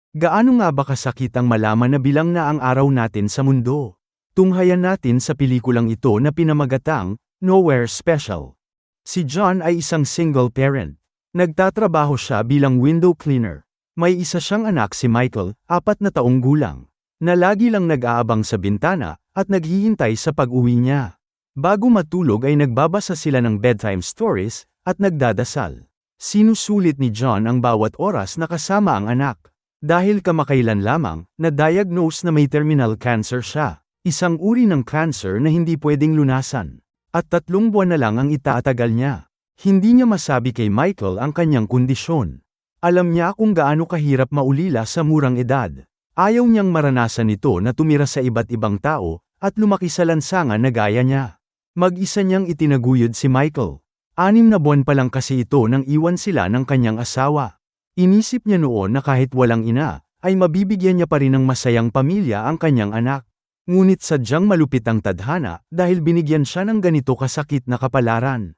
Gaano nga ba kasakit ang malaman na bilang na ang araw natin sa mundo? Tunghayan natin sa pelikulang ito na pinamagatang, Nowhere Special. Si John ay isang single parent. Nagtatrabaho siya bilang window cleaner. May isa siyang anak si Michael, 4 na taong gulang, na lagi lang nag-aabang sa bintana, at naghihintay sa pag-uwi niya. Bago matulog ay nagbabasa sila ng bedtime stories, at nagdadasal. Sinusulit ni John ang bawat oras na kasama ang anak. Dahil kamakailan lamang, na-diagnose na may terminal cancer siya. Isang uri ng cancer na hindi pwedeng lunasan. At 3 buwan na lang ang itatagal niya. Hindi niya masabi kay Michael ang kanyang kondisyon. Alam niya kung gaano kahirap maulila sa murang edad. Ayaw niyang maranasan ito na tumira sa iba't ibang tao, at lumaki sa lansangan na gaya niya. Mag-isa niyang itinaguyod si Michael. 6 na buwan pa lang kasi ito nang iwan sila ng kanyang asawa. Inisip niya noon na kahit walang ina, ay mabibigyan niya pa rin ng masayang pamilya ang kanyang anak. Ngunit sadyang malupit ang tadhana dahil binigyan siya ng ganito kasakit na kapalaran.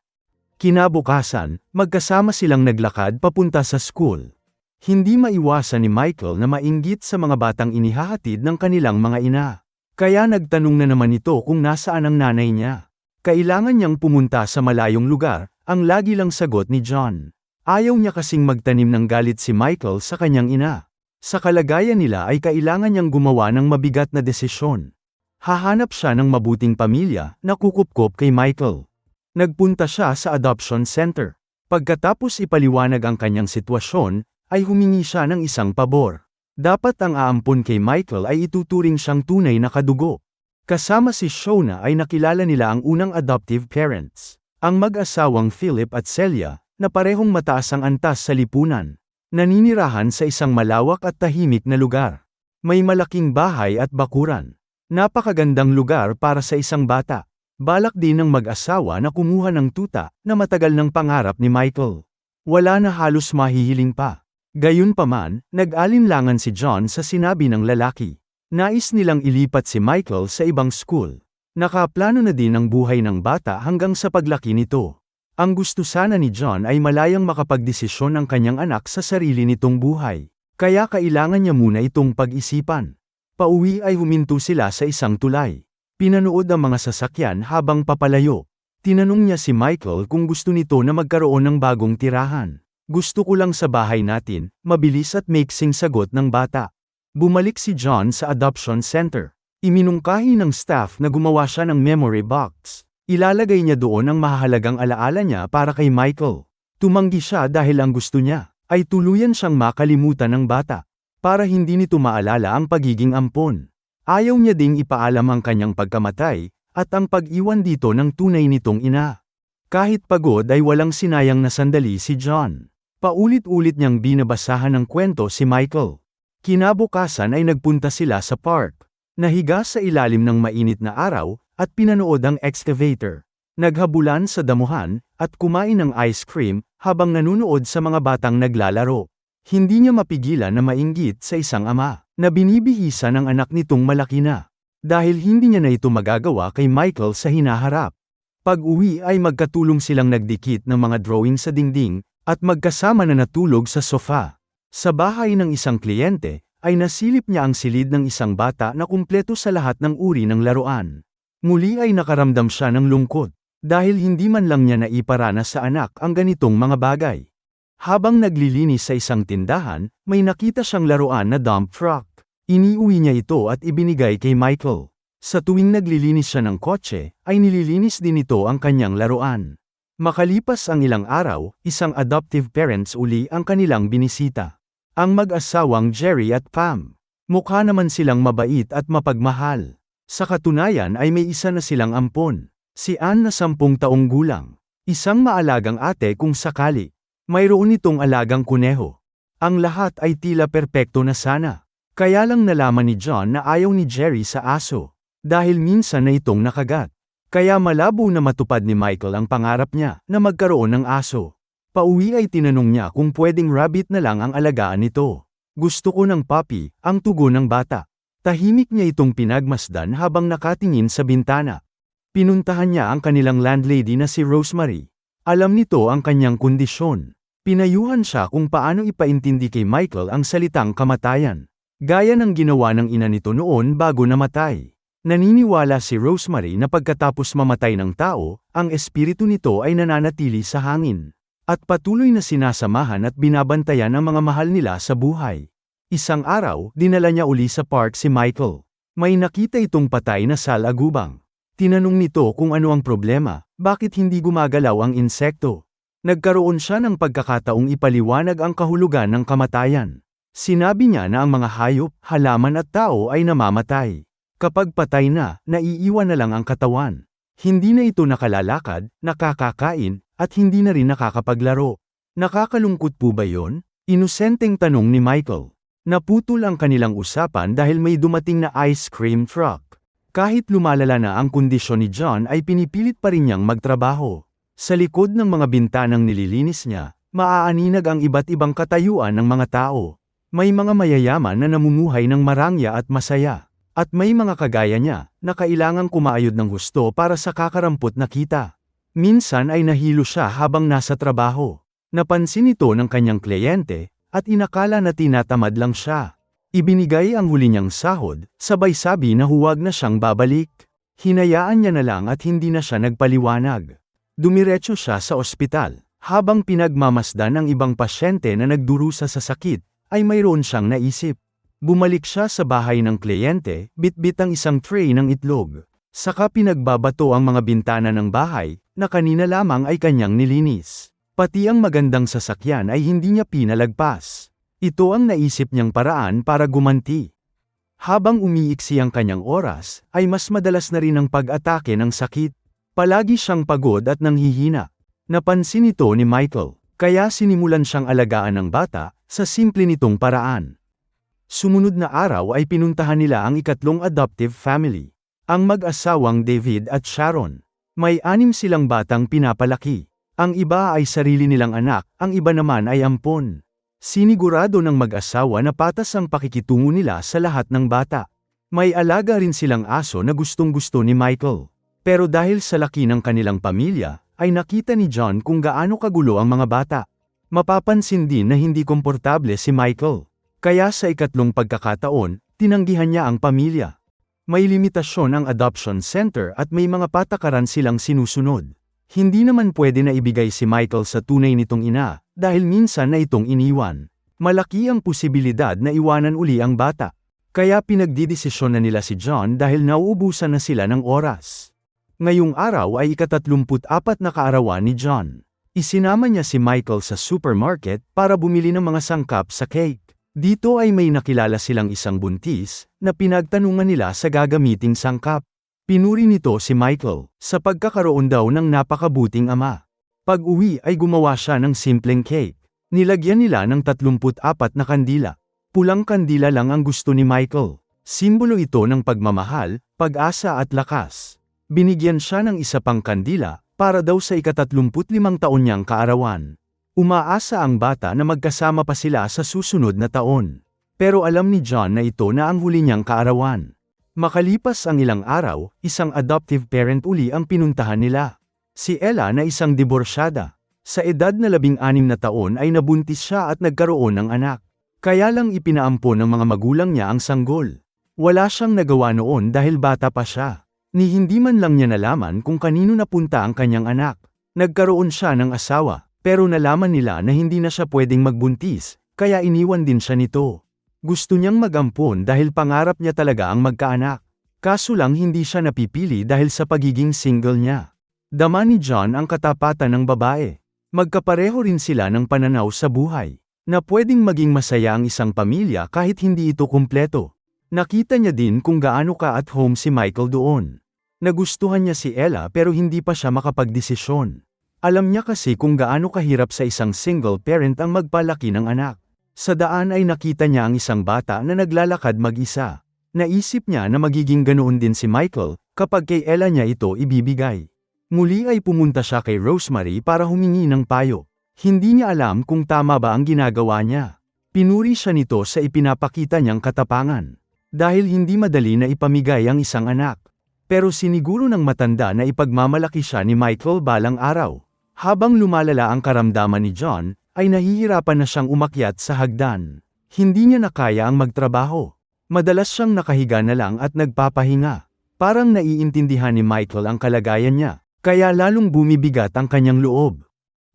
Kinabukasan, magkasama silang naglakad papunta sa school. Hindi maiwasan ni Michael na mainggit sa mga batang inihahatid ng kanilang mga ina. Kaya nagtanong na naman ito kung nasaan ang nanay niya. Kailangan niyang pumunta sa malayong lugar, ang lagi lang sagot ni John. Ayaw niya kasing magtanim ng galit si Michael sa kanyang ina. Sa kalagayan nila ay kailangan niyang gumawa ng mabigat na desisyon. Hahanap siya ng mabuting pamilya na kukupkop kay Michael. Nagpunta siya sa adoption center. Pagkatapos ipaliwanag ang kanyang sitwasyon, ay humingi siya ng isang pabor. Dapat ang aampon kay Michael ay ituturing siyang tunay na kadugo. Kasama si Shona ay nakilala nila ang unang adoptive parents. Ang mag-asawang Philip at Celia, na parehong mataas ang antas sa lipunan. Naninirahan sa isang malawak at tahimik na lugar. May malaking bahay at bakuran. Napakagandang lugar para sa isang bata. Balak din ng mag-asawa na kumuha ng tuta, na matagal ng pangarap ni Michael. Wala na halos mahihiling pa. Gayunpaman, nag-alinlangan si John sa sinabi ng lalaki. Nais nilang ilipat si Michael sa ibang school. Nakaplano na din ang buhay ng bata hanggang sa paglaki nito. Ang gusto sana ni John ay malayang makapagdesisyon ng kanyang anak sa sarili nitong buhay. Kaya kailangan niya muna itong pag-isipan. Pauwi ay huminto sila sa isang tulay. Pinanood ang mga sasakyan habang papalayo. Tinanong niya si Michael kung gusto nito na magkaroon ng bagong tirahan. Gusto ko lang sa bahay natin, mabilis at maiksing sagot ng bata. Bumalik si John sa adoption center. Iminungkahi ng staff na gumawa siya ng memory box. Ilalagay niya doon ang mahahalagang alaala niya para kay Michael. Tumanggi siya dahil ang gusto niya ay tuluyan siyang makalimutan ng bata. Para hindi nito maalala ang pagiging ampon. Ayaw niya ding ipaalam ang kanyang pagkamatay, at ang pag-iwan dito ng tunay nitong ina. Kahit pagod ay walang sinayang na sandali si John. Paulit-ulit niyang binabasahan ng kwento si Michael. Kinabukasan ay nagpunta sila sa park. Nahiga sa ilalim ng mainit na araw, at pinanood ang excavator. Naghabulan sa damuhan, at kumain ng ice cream, habang nanunood sa mga batang naglalaro. Hindi niya mapigilan na mainggit sa isang ama, na binibihisa ng anak nitong malaki na. Dahil hindi niya na ito magagawa kay Michael sa hinaharap. Pag-uwi ay magkatulong silang nagdikit ng mga drawing sa dingding, at magkasama na natulog sa sofa. Sa bahay ng isang kliyente, ay nasilip niya ang silid ng isang bata na kumpleto sa lahat ng uri ng laruan. Muli ay nakaramdam siya ng lungkot, dahil hindi man lang niya naiparanas sa anak ang ganitong mga bagay. Habang naglilinis sa isang tindahan, may nakita siyang laruan na dump truck. Iniuwi niya ito at ibinigay kay Michael. Sa tuwing naglilinis siya ng kotse, ay nililinis din ito ang kanyang laruan. Makalipas ang ilang araw, isang adoptive parents uli ang kanilang binisita. Ang mag-asawang Jerry at Pam. Mukha naman silang mabait at mapagmahal. Sa katunayan ay may isa na silang ampon. Si Ann na 10 taong gulang. Isang maalagang ate kung sakali. Mayroon itong alagang kuneho. Ang lahat ay tila perpekto na sana. Kaya lang nalaman ni John na ayaw ni Jerry sa aso. Dahil minsan na itong nakagat. Kaya malabo na matupad ni Michael ang pangarap niya na magkaroon ng aso. Pauwi ay tinanong niya kung pwedeng rabbit na lang ang alagaan nito. Gusto ko ng puppy, ang tugon ng bata. Tahimik niya itong pinagmasdan habang nakatingin sa bintana. Pinuntahan niya ang kanilang landlady na si Rosemary. Alam nito ang kanyang kondisyon. Pinayuhan siya kung paano ipaintindi kay Michael ang salitang kamatayan. Gaya ng ginawa ng ina nito noon bago namatay. Naniniwala si Rosemary na pagkatapos mamatay ng tao, ang espiritu nito ay nananatili sa hangin. At patuloy na sinasamahan at binabantayan ang mga mahal nila sa buhay. Isang araw, dinala niya uli sa park si Michael. May nakita itong patay na salagubang. Tinanong nito kung ano ang problema, bakit hindi gumagalaw ang insekto. Nagkaroon siya ng pagkakataong ipaliwanag ang kahulugan ng kamatayan. Sinabi niya na ang mga hayop, halaman at tao ay namamatay. Kapag patay na, naiiwan na lang ang katawan. Hindi na ito nakalalakad, nakakakain, at hindi na rin nakakapaglaro. Nakakalungkot po ba yon? Inosenteng tanong ni Michael. Naputol ang kanilang usapan dahil may dumating na ice cream truck. Kahit lumalala na ang kondisyon ni John ay pinipilit pa rin niyang magtrabaho. Sa likod ng mga bintanang nililinis niya, maaaninag ang iba't ibang katayuan ng mga tao. May mga mayayaman na namumuhay ng marangya at masaya. At may mga kagaya niya, na kailangang kumayod ng husto para sa kakarampot na kita. Minsan ay nahilo siya habang nasa trabaho. Napansin ito ng kanyang kliyente, at inakala na tinatamad lang siya. Ibinigay ang huli niyang sahod, sabay sabi na huwag na siyang babalik. Hinayaan niya na lang at hindi na siya nagpaliwanag. Dumiretso siya sa ospital. Habang pinagmamasdan ang ibang pasyente na nagdurusa sa sakit, ay mayroon siyang naisip. Bumalik siya sa bahay ng kliyente, bitbit ang isang tray ng itlog. Saka pinagbabato ang mga bintana ng bahay, na kanina lamang ay kanyang nilinis. Pati ang magandang sasakyan ay hindi niya pinalagpas. Ito ang naisip niyang paraan para gumanti. Habang umiiksi ang kanyang oras, ay mas madalas na rin ang pag-atake ng sakit. Palagi siyang pagod at nanghihina. Napansin ito ni Michael, kaya sinimulan siyang alagaan ng bata, sa simple nitong paraan. Sumunod na araw ay pinuntahan nila ang ikatlong adoptive family. Ang mag-asawang David at Sharon. May 6 silang batang pinapalaki. Ang iba ay sarili nilang anak, ang iba naman ay ampon. Sinigurado ng mag-asawa na patas ang pakikitungo nila sa lahat ng bata. May alaga rin silang aso na gustong-gusto ni Michael. Pero dahil sa laki ng kanilang pamilya, ay nakita ni John kung gaano kagulo ang mga bata. Mapapansin din na hindi komportable si Michael. Kaya sa ikatlong pagkakataon, tinanggihan niya ang pamilya. May limitasyon ang adoption center at may mga patakaran silang sinusunod. Hindi naman pwede na ibigay si Michael sa tunay nitong ina, dahil minsan na itong iniwan. Malaki ang posibilidad na iwanan uli ang bata. Kaya pinagdidesisyon na nila si John dahil nauubusan na sila ng oras. Ngayong araw ay ika-34 na kaarawan ni John. Isinama niya si Michael sa supermarket para bumili ng mga sangkap sa cake. Dito ay may nakilala silang isang buntis, na pinagtanungan nila sa gagamiting sangkap. Pinuri nito si Michael, sa pagkakaroon daw ng napakabuting ama. Pag-uwi ay gumawa siya ng simpleng cake. Nilagyan nila ng 34 na kandila. Pulang kandila lang ang gusto ni Michael. Simbolo ito ng pagmamahal, pag-asa at lakas. Binigyan siya ng isa pang kandila, para daw sa ika-35 taon niyang kaarawan. Umaasa ang bata na magkasama pa sila sa susunod na taon. Pero alam ni John na ito na ang huli niyang kaarawan. Makalipas ang ilang araw, isang adoptive parent uli ang pinuntahan nila. Si Ella na isang diborsyada. Sa edad na 16 na taon ay nabuntis siya at nagkaroon ng anak. Kaya lang ipinaampon ng mga magulang niya ang sanggol. Wala siyang nagawa noon dahil bata pa siya. Ni hindi man lang niya nalaman kung kanino napunta ang kanyang anak. Nagkaroon siya ng asawa. Pero nalaman nila na hindi na siya pwedeng magbuntis, kaya iniwan din siya nito. Gusto niyang magampon dahil pangarap niya talaga ang magkaanak. Kaso lang hindi siya napipili dahil sa pagiging single niya. Dama ni John ang katapatan ng babae. Magkapareho rin sila ng pananaw sa buhay. Na pwedeng maging masaya ang isang pamilya kahit hindi ito kumpleto. Nakita niya din kung gaano ka at home si Michael doon. Nagustuhan niya si Ella pero hindi pa siya makapagdesisyon. Alam niya kasi kung gaano kahirap sa isang single parent ang magpalaki ng anak. Sa daan ay nakita niya ang isang bata na naglalakad mag-isa. Naisip niya na magiging ganoon din si Michael, kapag kay Ella niya ito ibibigay. Muli ay pumunta siya kay Rosemary para humingi ng payo. Hindi niya alam kung tama ba ang ginagawa niya. Pinuri siya nito sa ipinapakita niyang katapangan. Dahil hindi madali na ipamigay ang isang anak. Pero siniguro ng matanda na ipagmamalaki siya ni Michael balang araw. Habang lumalala ang karamdaman ni John, ay nahihirapan na siyang umakyat sa hagdan. Hindi niya na kaya ang magtrabaho. Madalas siyang nakahiga na lang at nagpapahinga. Parang naiintindihan ni Michael ang kalagayan niya, kaya lalong bumibigat ang kanyang loob.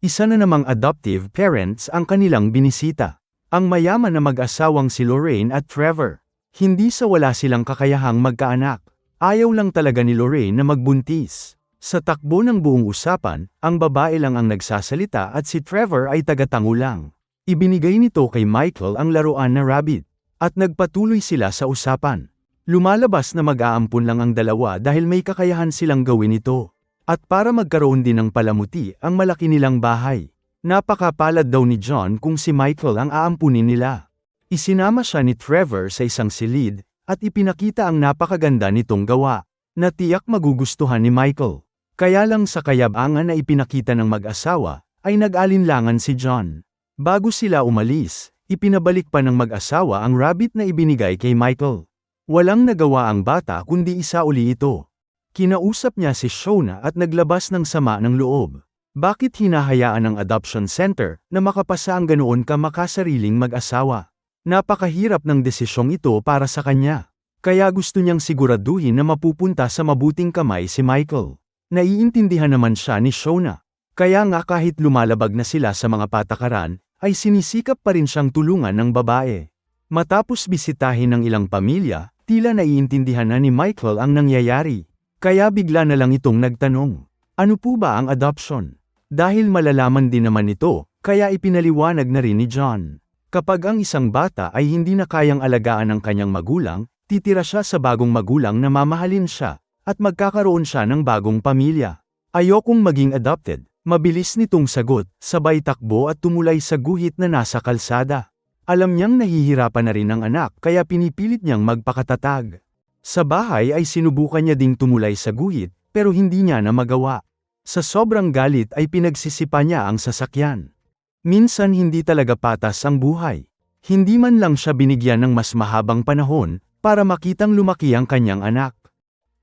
Isa na namang adoptive parents ang kanilang binisita. Ang mayaman na mag-asawang si Lorraine at Trevor. Hindi sa wala silang kakayahang magkaanak. Ayaw lang talaga ni Lorraine na magbuntis. Sa takbo ng buong usapan, ang babae lang ang nagsasalita at si Trevor ay tagatango lang. Ibinigay nito kay Michael ang laruan na rabbit. At nagpatuloy sila sa usapan. Lumalabas na mag-aampon lang ang dalawa dahil may kakayahan silang gawin ito. At para magkaroon din ng palamuti ang malaki nilang bahay. Napakapalad daw ni John kung si Michael ang aampunin nila. Isinama siya ni Trevor sa isang silid, at ipinakita ang napakaganda nitong gawa, na tiyak magugustuhan ni Michael. Kaya lang sa kayabangan na ipinakita ng mag-asawa, ay nag-alinlangan si John. Bago sila umalis, ipinabalik pa ng mag-asawa ang rabbit na ibinigay kay Michael. Walang nagawa ang bata kundi isauli ito. Kinausap niya si Shona at naglabas ng sama ng loob. Bakit hinahayaan ng adoption center na makapasa ang ganoon ka makasariling mag-asawa? Napakahirap ng desisyong ito para sa kanya. Kaya gusto niyang siguraduhin na mapupunta sa mabuting kamay si Michael. Naiintindihan naman siya ni Shona. Kaya nga kahit lumalabag na sila sa mga patakaran, ay sinisikap pa rin siyang tulungan ng babae. Matapos bisitahin ng ilang pamilya, tila naiintindihan na ni Michael ang nangyayari. Kaya bigla na lang itong nagtanong, ano po ba ang adoption? Dahil malalaman din naman ito, kaya ipinaliwanag na rin ni John. Kapag ang isang bata ay hindi na kayang alagaan ng kanyang magulang, titira siya sa bagong magulang na mamahalin siya, at magkakaroon siya ng bagong pamilya. Ayokong maging adopted, mabilis nitong sagot, sabay takbo at tumulay sa guhit na nasa kalsada. Alam niyang nahihirapan na rin ang anak kaya pinipilit niyang magpakatatag. Sa bahay ay sinubukan niya ding tumulay sa guhit, pero hindi niya na magawa. Sa sobrang galit ay pinagsisipa niya ang sasakyan. Minsan hindi talaga patas ang buhay. Hindi man lang siya binigyan ng mas mahabang panahon, para makitang lumaki ang kanyang anak.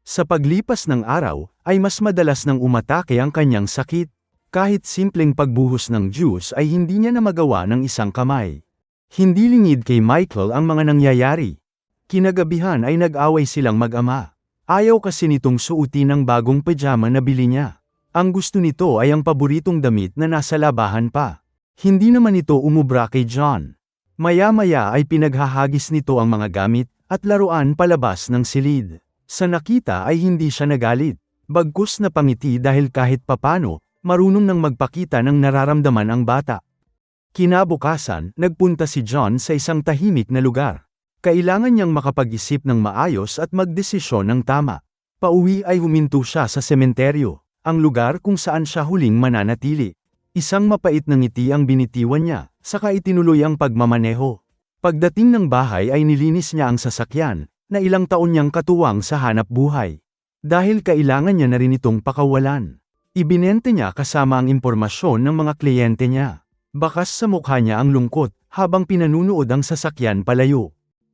Sa paglipas ng araw, ay mas madalas nang umatake ang kanyang sakit. Kahit simpleng pagbuhos ng juice ay hindi niya na magawa ng isang kamay. Hindi lingid kay Michael ang mga nangyayari. Kinagabihan ay nag-away silang mag-ama. Ayaw kasi nitong suotin ang bagong pajama na bili niya. Ang gusto nito ay ang paboritong damit na nasa labahan pa. Hindi naman ito umubra kay John. Maya-maya ay pinaghahagis nito ang mga gamit at laruan palabas ng silid. Sa nakita ay hindi siya nagalit. Bagkus na pangiti dahil kahit papano, marunong nang magpakita ng nararamdaman ang bata. Kinabukasan, nagpunta si John sa isang tahimik na lugar. Kailangan niyang makapag-isip ng maayos at magdesisyon ng tama. Pauwi ay huminto siya sa sementeryo, ang lugar kung saan siya huling mananatili. Isang mapait na ngiti ang binitiwan niya, saka itinuloy ang pagmamaneho. Pagdating ng bahay ay nilinis niya ang sasakyan, na ilang taon niyang katuwang sa hanap buhay. Dahil kailangan niya na rin itong pakawalan. Ibinente niya kasama ang impormasyon ng mga kliyente niya. Bakas sa mukha niya ang lungkot, habang pinanunood ang sasakyan palayo.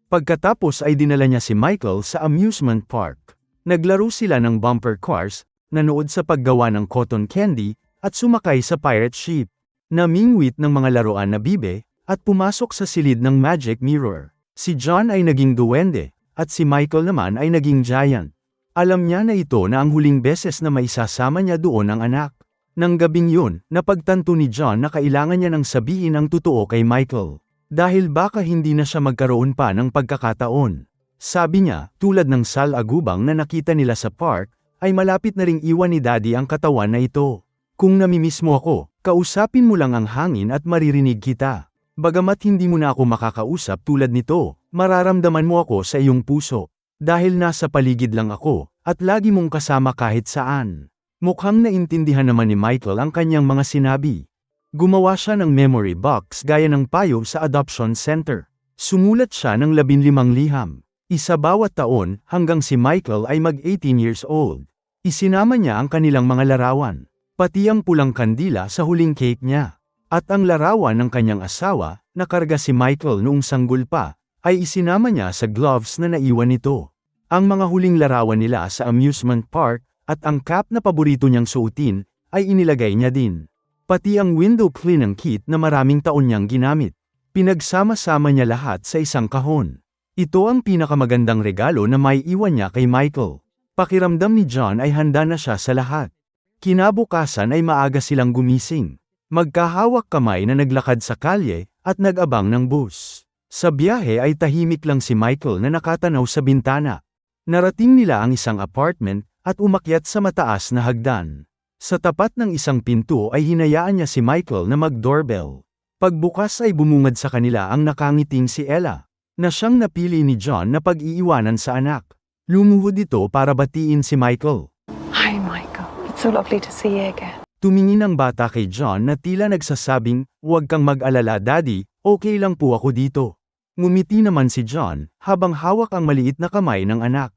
Pagkatapos ay dinala niya si Michael sa amusement park. Naglaro sila ng bumper cars, nanood sa paggawa ng cotton candy, at sumakay sa pirate ship. Namingwit ng mga laruan na bibe, at pumasok sa silid ng magic mirror. Si John ay naging duwende, at si Michael naman ay naging giant. Alam niya na ito na ang huling beses na maisasama niya doon ang anak. Nang gabing yun, napagtanto ni John na kailangan niya nang sabihin ang totoo kay Michael. Dahil baka hindi na siya magkaroon pa ng pagkakataon. Sabi niya, tulad ng sal-agubang na nakita nila sa park, ay malapit na ring iwan ni Daddy ang katawan na ito. Kung namimiss mo ako, kausapin mo lang ang hangin at maririnig kita. Bagamat hindi mo na ako makakausap tulad nito, mararamdaman mo ako sa iyong puso. Dahil nasa paligid lang ako, at lagi mong kasama kahit saan. Mukhang naintindihan naman ni Michael ang kanyang mga sinabi. Gumawa siya ng memory box gaya ng payo sa adoption center. Sumulat siya ng 15 liham. Isa bawat taon hanggang si Michael ay mag-18 years old. Isinama niya ang kanilang mga larawan. Pati ang pulang kandila sa huling cake niya. At ang larawan ng kanyang asawa, na karga si Michael noong sanggol pa, ay isinama niya sa gloves na naiwan nito. Ang mga huling larawan nila sa amusement park, at ang cap na paborito niyang suotin, ay inilagay niya din. Pati ang window cleaning kit na maraming taon niyang ginamit. Pinagsama-sama niya lahat sa isang kahon. Ito ang pinakamagandang regalo na may iwan niya kay Michael. Pakiramdam ni John ay handa na siya sa lahat. Kinabukasan ay maaga silang gumising. Magkahawak kamay na naglakad sa kalye, at nag-abang ng bus. Sa biyahe ay tahimik lang si Michael na nakatanaw sa bintana. Narating nila ang isang apartment, at umakyat sa mataas na hagdan. Sa tapat ng isang pinto ay hinayaan niya si Michael na mag-doorbell. Pagbukas ay bumungad sa kanila ang nakangiting si Ella, na siyang napili ni John na pag-iiwanan sa anak. Lumuhod ito para batiin si Michael. Hi, Michael. It's so lovely to see you again. Tumingin ang bata kay John na tila nagsasabing, "Huwag kang mag-alala, Daddy, okay lang po ako dito." Ngumiti naman si John, habang hawak ang maliit na kamay ng anak.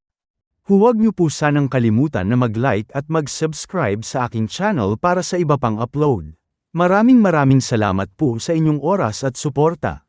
Huwag niyo po sanang kalimutan na mag-like at mag-subscribe sa aking channel para sa iba pang upload. Maraming salamat po sa inyong oras at suporta.